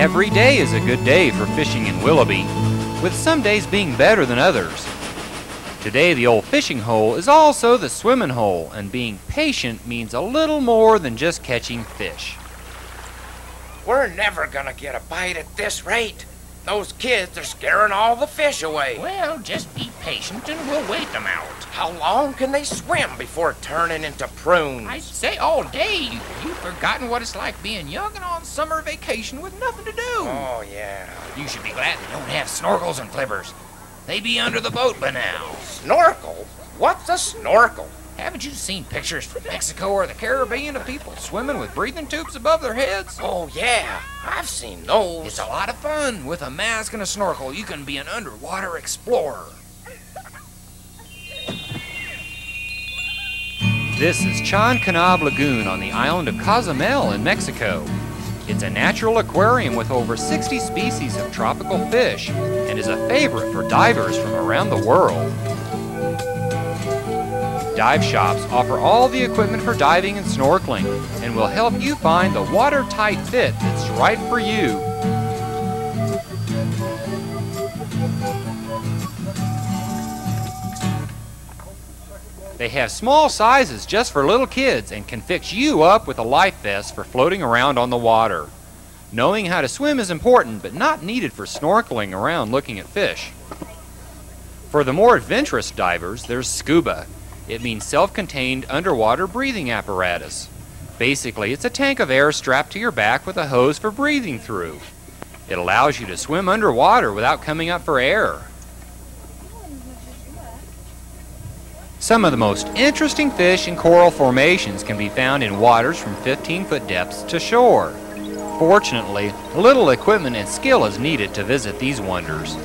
Every day is a good day for fishing in Willoughby, with some days being better than others. Today the old fishing hole is also the swimming hole, and being patient means a little more than just catching fish. We're never gonna get a bite at this rate. Those kids are scaring all the fish away. Well, just be patient and we'll wait them out. How long can they swim before turning into prunes? I'd say all day. You've forgotten what it's like being young and on summer vacation with nothing to do. Oh, yeah. You should be glad they don't have snorkels and flippers. They be under the boat by now. Snorkel? What's a snorkel? Haven't you seen pictures from Mexico or the Caribbean of people swimming with breathing tubes above their heads? Oh, yeah. I've seen those. It's a lot of fun. With a mask and a snorkel, you can be an underwater explorer. This is Canab Lagoon on the island of Cozumel in Mexico. It's a natural aquarium with over 60 species of tropical fish and is a favorite for divers from around the world. Dive shops offer all the equipment for diving and snorkeling and will help you find the watertight fit that's right for you. They have small sizes just for little kids and can fix you up with a life vest for floating around on the water. Knowing how to swim is important, but not needed for snorkeling around looking at fish. For the more adventurous divers, there's scuba. It means self-contained underwater breathing apparatus. Basically, it's a tank of air strapped to your back with a hose for breathing through. It allows you to swim underwater without coming up for air. Some of the most interesting fish and coral formations can be found in waters from 15-foot depths to shore. Fortunately, little equipment and skill is needed to visit these wonders.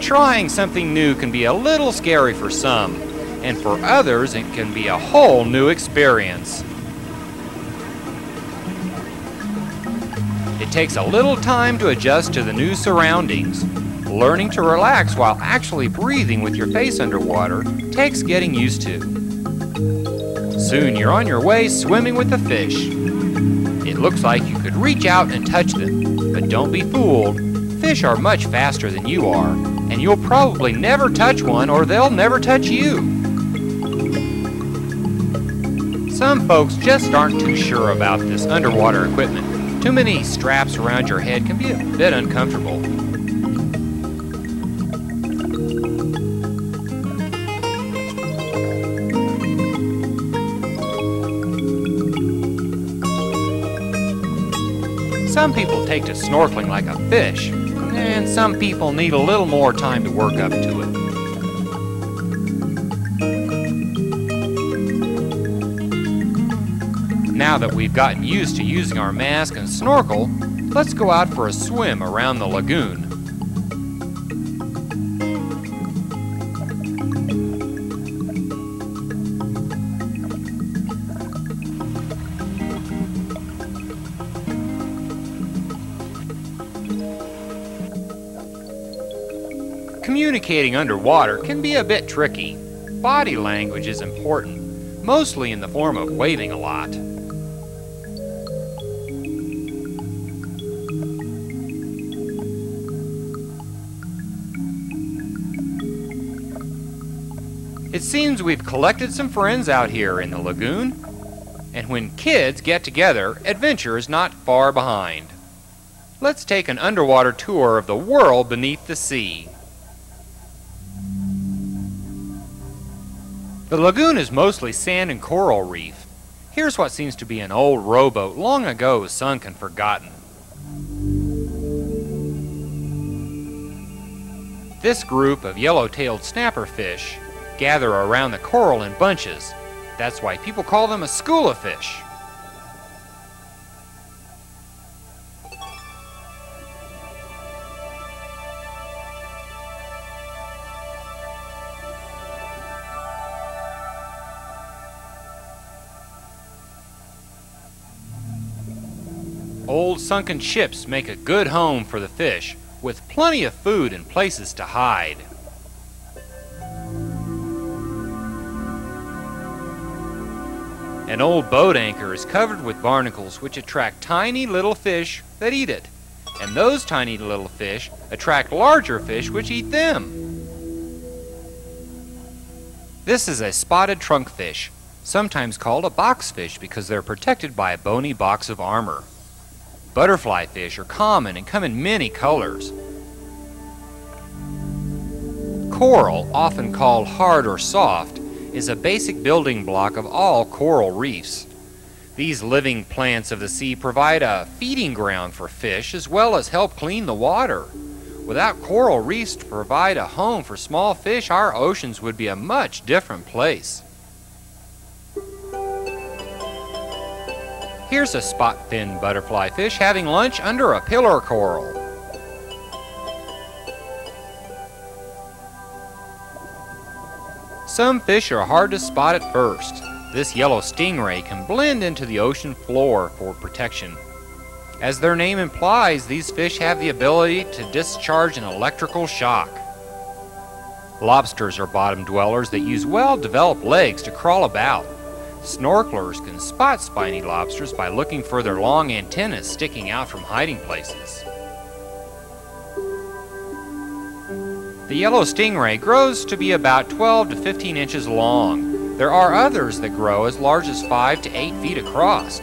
Trying something new can be a little scary for some, and for others it can be a whole new experience. It takes a little time to adjust to the new surroundings. Learning to relax while actually breathing with your face underwater takes getting used to. Soon you're on your way swimming with the fish. It looks like you could reach out and touch them, but don't be fooled. Fish are much faster than you are, and you'll probably never touch one or they'll never touch you. Some folks just aren't too sure about this underwater equipment. Too many straps around your head can be a bit uncomfortable. Some people take to snorkeling like a fish, and some people need a little more time to work up to it. Now that we've gotten used to using our mask and snorkel, let's go out for a swim around the lagoon. Communicating underwater can be a bit tricky. Body language is important, mostly in the form of waving a lot. It seems we've collected some friends out here in the lagoon, and when kids get together, adventure is not far behind. Let's take an underwater tour of the world beneath the sea. The lagoon is mostly sand and coral reef. Here's what seems to be an old rowboat long ago sunk and forgotten. This group of yellow-tailed snapperfish gather around the coral in bunches. That's why people call them a school of fish. Old sunken ships make a good home for the fish, with plenty of food and places to hide. An old boat anchor is covered with barnacles which attract tiny little fish that eat it. And those tiny little fish attract larger fish which eat them. This is a spotted trunkfish, sometimes called a boxfish because they're protected by a bony box of armor. Butterfly fish are common and come in many colors. Coral, often called hard or soft, is a basic building block of all coral reefs. These living plants of the sea provide a feeding ground for fish as well as help clean the water. Without coral reefs to provide a home for small fish, our oceans would be a much different place. Here's a spot-fin butterfly fish having lunch under a pillar coral. Some fish are hard to spot at first. This yellow stingray can blend into the ocean floor for protection. As their name implies, these fish have the ability to discharge an electrical shock. Lobsters are bottom dwellers that use well-developed legs to crawl about. Snorkelers can spot spiny lobsters by looking for their long antennas sticking out from hiding places. The yellow stingray grows to be about 12 to 15 inches long. There are others that grow as large as 5 to 8 feet across.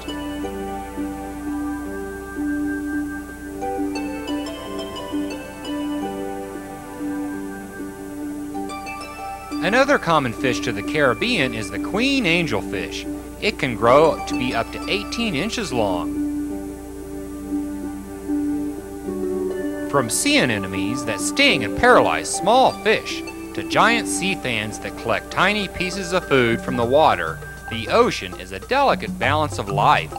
Another common fish to the Caribbean is the queen angelfish. It can grow to be up to 18 inches long. From sea anemones that sting and paralyze small fish to giant sea fans that collect tiny pieces of food from the water, the ocean is a delicate balance of life.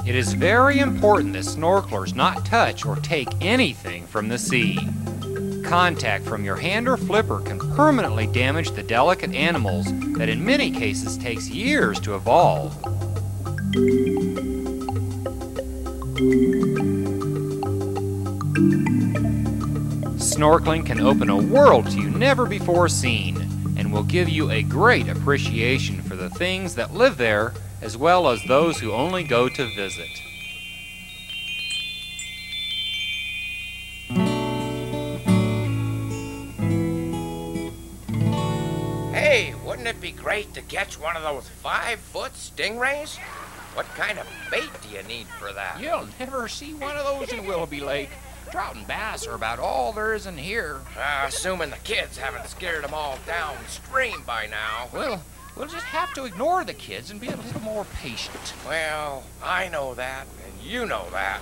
It is very important that snorkelers not touch or take anything from the sea. Contact from your hand or flipper can permanently damage the delicate animals that in many cases takes years to evolve. Snorkeling can open a world to you never before seen and will give you a great appreciation for the things that live there as well as those who only go to visit. Hey, wouldn't it be great to catch one of those 5-foot stingrays? What kind of bait do you need for that? You'll never see one of those in Willoughby Lake. Trout and bass are about all there is in here. Assuming the kids haven't scared them all downstream by now. Well, we'll just have to ignore the kids and be a little more patient. Well, I know that, and you know that.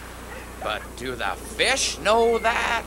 But do the fish know that?